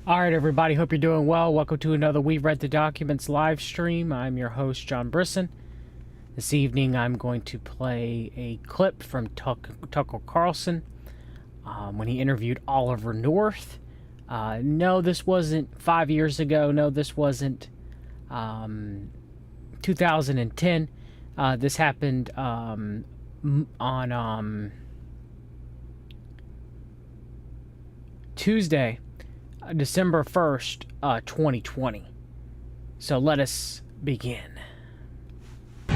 All right, everybody. Hope you're doing well. Welcome to another We've Read the Documents live stream. I'm your host, John Brisson. This evening, I'm going to play a clip from Tucker Carlson when he interviewed Oliver North. No, this wasn't 5 years ago. No, this wasn't 2010. This happened on Tuesday, December 1st, 2020. So let us begin. A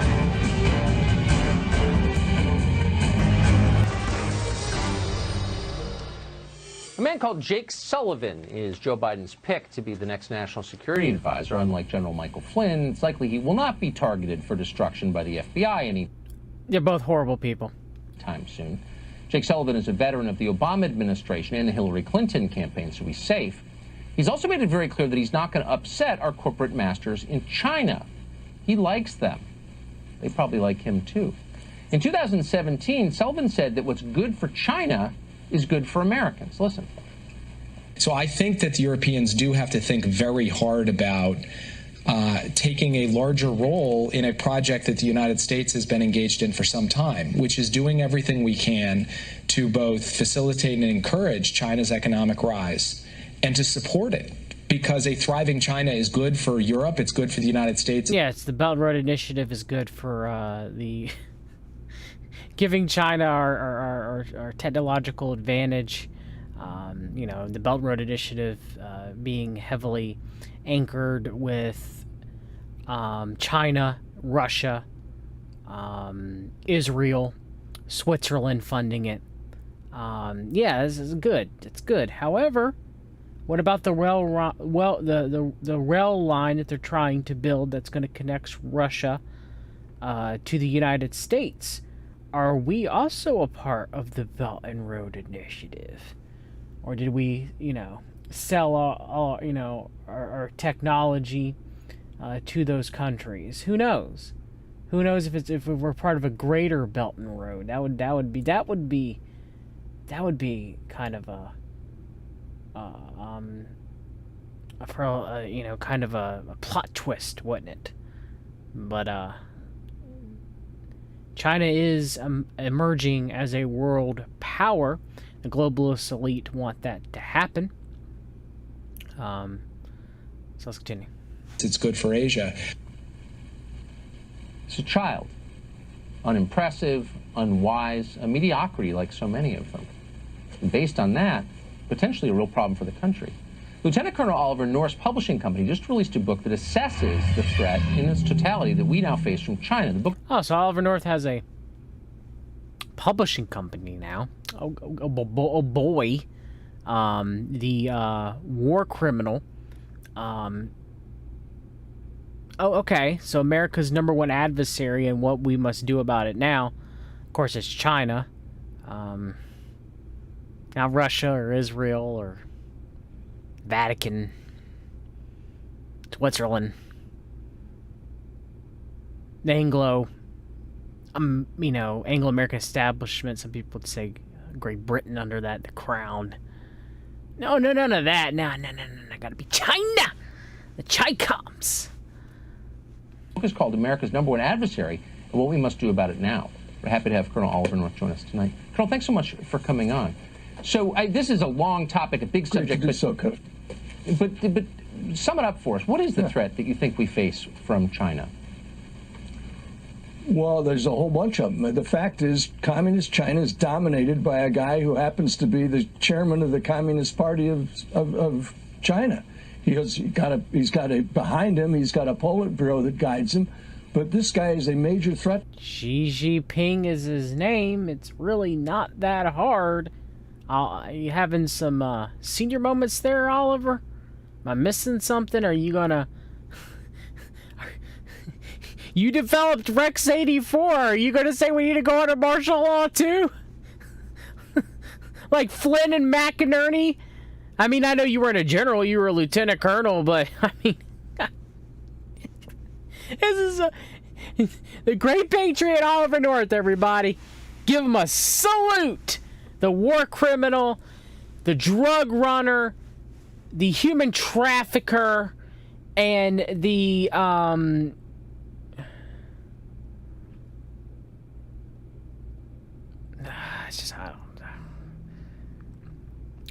man called Jake Sullivan is Joe Biden's pick to be the next national security advisor. Unlike General Michael Flynn, it's likely he will not be targeted for destruction by the FBI They're both horrible people. anytime soon. Jake Sullivan is a veteran of the Obama administration and the Hillary Clinton campaign, so he's safe. He's also made it very clear that he's not going to upset our corporate masters in China. He likes them. They probably like him, too. In 2017, Sullivan said that what's good for China is good for Americans. Listen. So I think that the Europeans do have to think very hard about taking a larger role in a project that the United States has been engaged in for some time, which is doing everything we can to both facilitate and encourage China's economic rise and to support it, because a thriving China is good for Europe, it's good for the United States. Yeah, it's the Belt and Road Initiative is good for the giving China our technological advantage. You know, the Belt and Road Initiative being heavily anchored with China, Russia, Israel, Switzerland funding it. Yeah, this is good. It's good. However, what about the rail line that they're trying to build that's going to connect Russia to the United States? Are we also a part of the Belt and Road Initiative? Or did we, sell our technology to those countries? Who knows? Who knows if we're part of a greater Belt and Road? That would be kind of a kind of a plot twist, wouldn't it? But China is emerging as a world power. The globalist elite want that to happen. So let's continue. It's good for Asia. It's a child. Unimpressive, unwise, a mediocrity like so many of them. And based on that, potentially a real problem for the country. Lieutenant Colonel Oliver North's publishing company just released a book that assesses the threat in its totality that we now face from China. The book. Oh, so Oliver North has a publishing company now. Oh boy. The war criminal. Okay. So America's #1 adversary and what we must do about it now. Of course, it's China. Not Russia or Israel or Vatican, Switzerland, the Anglo-American establishment. Some people would say Great Britain under that, the crown. No, none of that. No. Gotta be China. The Chi-Coms. The book is called America's #1 Adversary and What We Must Do About It Now. We're happy to have Colonel Oliver North join us tonight. Colonel, thanks so much for coming on. So this is a long topic, a big subject. But sum it up for us. What is the threat that you think we face from China? Well, there's a whole bunch of them. The fact is, Communist China is dominated by a guy who happens to be the chairman of the Communist Party of China. He's got behind him, he's got a Politburo that guides him. But this guy is a major threat. Xi Jinping is his name. It's really not that hard. You having some senior moments there, Oliver? Am I missing something? Are you gonna... You developed Rex 84. Are you gonna say we need to go under martial law too? Like Flynn and McInerney? I mean, I know you weren't a general, you were a lieutenant colonel, but I mean... This is the great patriot Oliver North, everybody. Give him a salute. The war criminal, the drug runner, the human trafficker and the it's just, I don't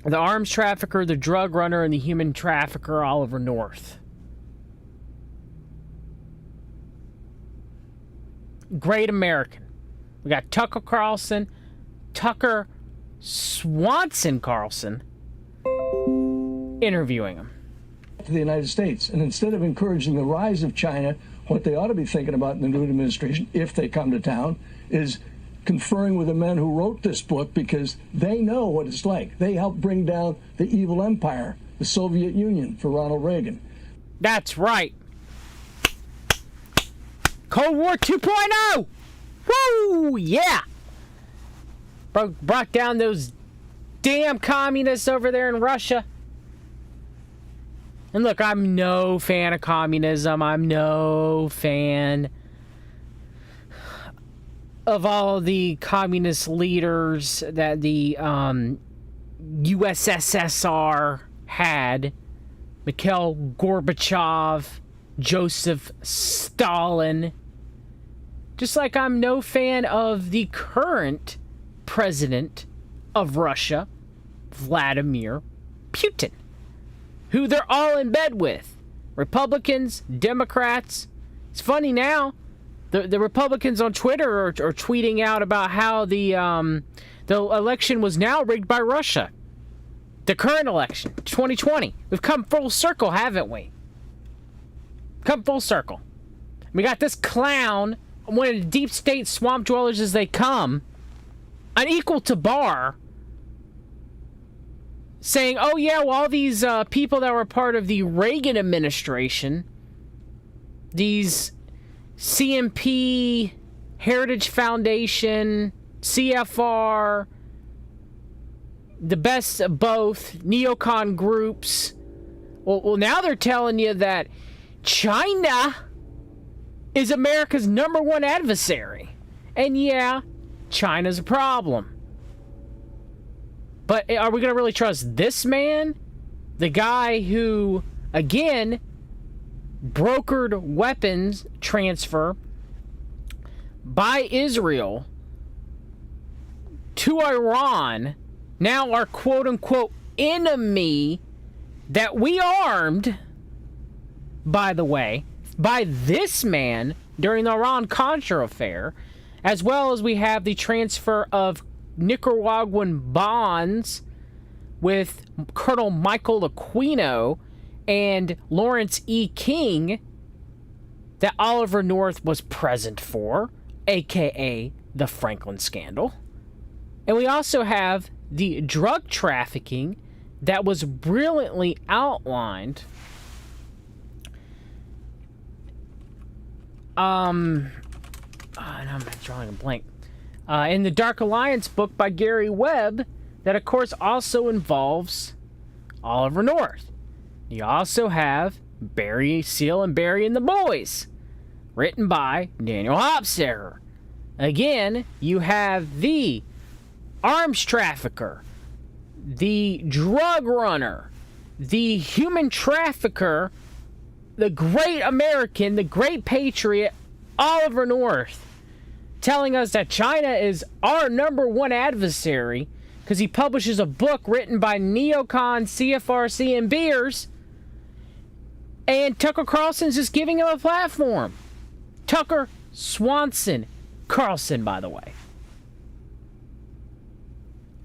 know. The arms trafficker, the drug runner, and the human trafficker, Oliver North. Great American. We got Tucker Carlson, Tucker Swanson Carlson, interviewing him. To the United States. And instead of encouraging the rise of China, what they ought to be thinking about in the new administration, if they come to town, is conferring with the men who wrote this book, because they know what it's like. They helped bring down the evil empire, the Soviet Union, for Ronald Reagan. That's right. Cold War 2.0! Woo! Yeah! Brought down those damn communists over there in Russia. And look, I'm no fan of communism. I'm no fan of all the communist leaders that the USSR had. Mikhail Gorbachev, Joseph Stalin. Just like I'm no fan of the current president of Russia, Vladimir Putin, who they're all in bed with. Republicans, Democrats. It's funny now, the Republicans on Twitter are tweeting out about how the election was now rigged by Russia. The current election, 2020. We've come full circle, haven't we? Come full circle. We got this clown, one of the deep state swamp dwellers as they come, unequal to Barr, saying, oh yeah, well, all these people that were part of the Reagan administration, these CMP, Heritage Foundation, CFR, the best of both, neocon groups, well, now they're telling you that China is America's #1 adversary. And yeah, China's a problem. But are we going to really trust this man? The guy who, again, brokered weapons transfer by Israel to Iran, now our quote-unquote enemy that we armed, by the way, by this man during the Iran-Contra affair, as well as we have the transfer of Nicaraguan bonds with Colonel Michael Aquino and Lawrence E. King that Oliver North was present for, aka the Franklin scandal. And we also have the drug trafficking that was brilliantly outlined I'm drawing a blank. In the Dark Alliance book by Gary Webb, that of course also involves Oliver North. You also have Barry Seal and Barry and the Boys, written by Daniel Hopstetter. Again, you have the arms trafficker, the drug runner, the human trafficker, the great American, the great patriot, Oliver North, telling us that China is our #1 adversary because he publishes a book written by neocon CFRC and beers, and Tucker Carlson's just giving him a platform. Tucker Swanson Carlson, by the way.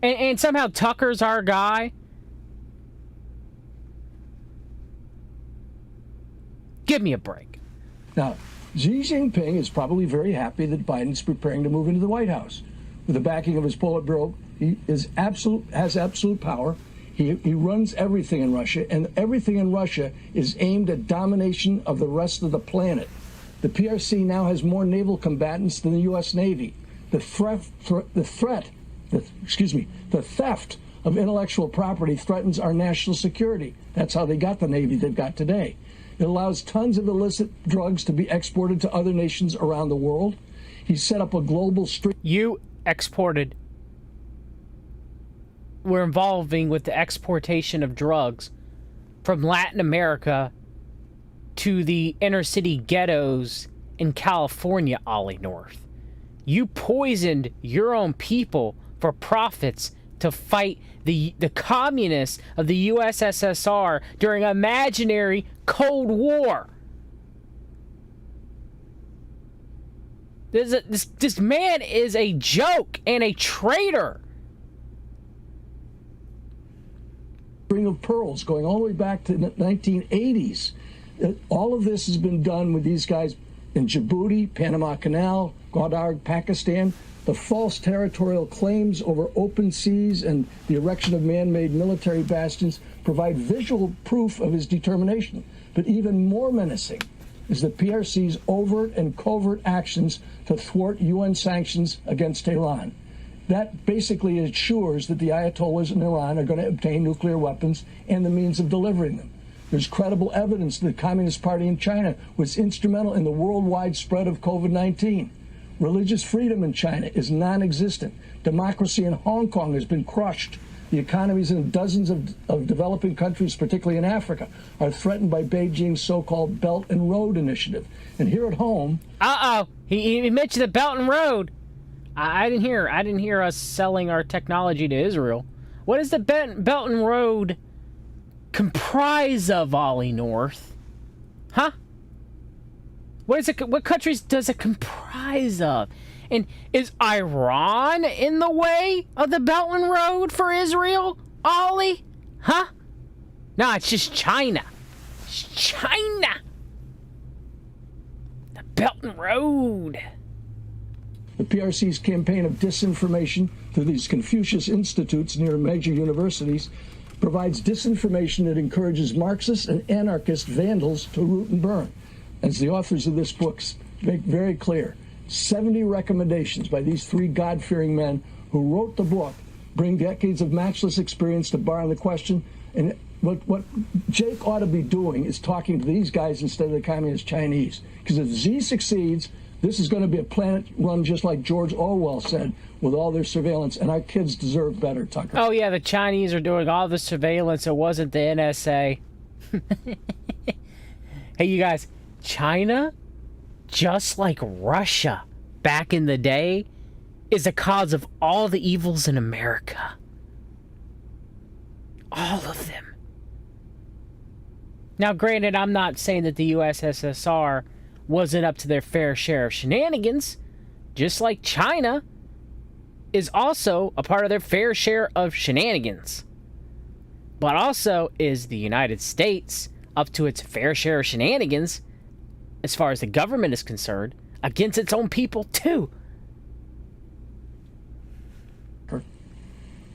And somehow Tucker's our guy. Give me a break. Now, Xi Jinping is probably very happy that Biden's preparing to move into the White House. With the backing of his Politburo, he has absolute power. He runs everything in Russia, and everything in Russia is aimed at domination of the rest of the planet. The PRC now has more naval combatants than the U.S. Navy. The theft of intellectual property threatens our national security. That's how they got the Navy they've got today. It allows tons of illicit drugs to be exported to other nations around the world. He set up a global street. You exported. We're involving with the exportation of drugs from Latin America to the inner city ghettos in California, Ollie North. You poisoned your own people for profits to fight the communists of the USSR during an imaginary Cold War. This man is a joke and a traitor. String of pearls going all the way back to the 1980s. All of this has been done with these guys in Djibouti, Panama Canal, Gwadar, Pakistan. The false territorial claims over open seas and the erection of man-made military bastions provide visual proof of his determination. But even more menacing is the PRC's overt and covert actions to thwart UN sanctions against Tehran. That basically ensures that the Ayatollahs in Iran are going to obtain nuclear weapons and the means of delivering them. There's credible evidence that the Communist Party in China was instrumental in the worldwide spread of COVID-19. Religious freedom in China is non-existent. Democracy in Hong Kong has been crushed. The economies in dozens of developing countries, particularly in Africa, are threatened by Beijing's so-called Belt and Road Initiative. And here at home... He mentioned the Belt and Road. I didn't hear us selling our technology to Israel. What does the Belt and Road comprise of, Ollie North? Huh? What countries does it comprise of? And is Iran in the way of the Belt and Road for Israel, Ollie? Huh? No, it's just China. It's China. The Belt and Road. The PRC's campaign of disinformation through these Confucius institutes near major universities provides disinformation that encourages Marxists and anarchist vandals to root and burn. As the authors of this book make very clear, 70 recommendations by these three God-fearing men who wrote the book bring decades of matchless experience to bar on the question. And what Jake ought to be doing is talking to these guys instead of the communist Chinese. Because if Z succeeds, this is going to be a planet run just like George Orwell said, with all their surveillance, and our kids deserve better, Tucker. Oh, yeah, the Chinese are doing all the surveillance. It wasn't the NSA. Hey, you guys, China, just like Russia back in the day, is the cause of all the evils in America. All of them. Now, granted, I'm not saying that the USSR wasn't up to their fair share of shenanigans, just like China is also a part of their fair share of shenanigans. But also, is the United States up to its fair share of shenanigans, as far as the government is concerned, against its own people, too?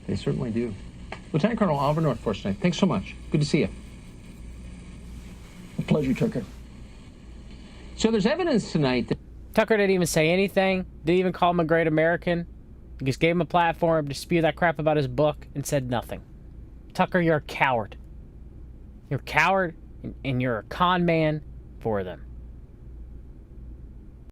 They certainly do. Lieutenant Colonel Oliver North for us tonight. Thanks so much. Good to see you. A pleasure, Tucker. So there's evidence tonight that Tucker didn't even say anything, didn't even call him a great American. He just gave him a platform to spew that crap about his book and said nothing. Tucker, you're a coward. You're a coward, and you're a con man for them.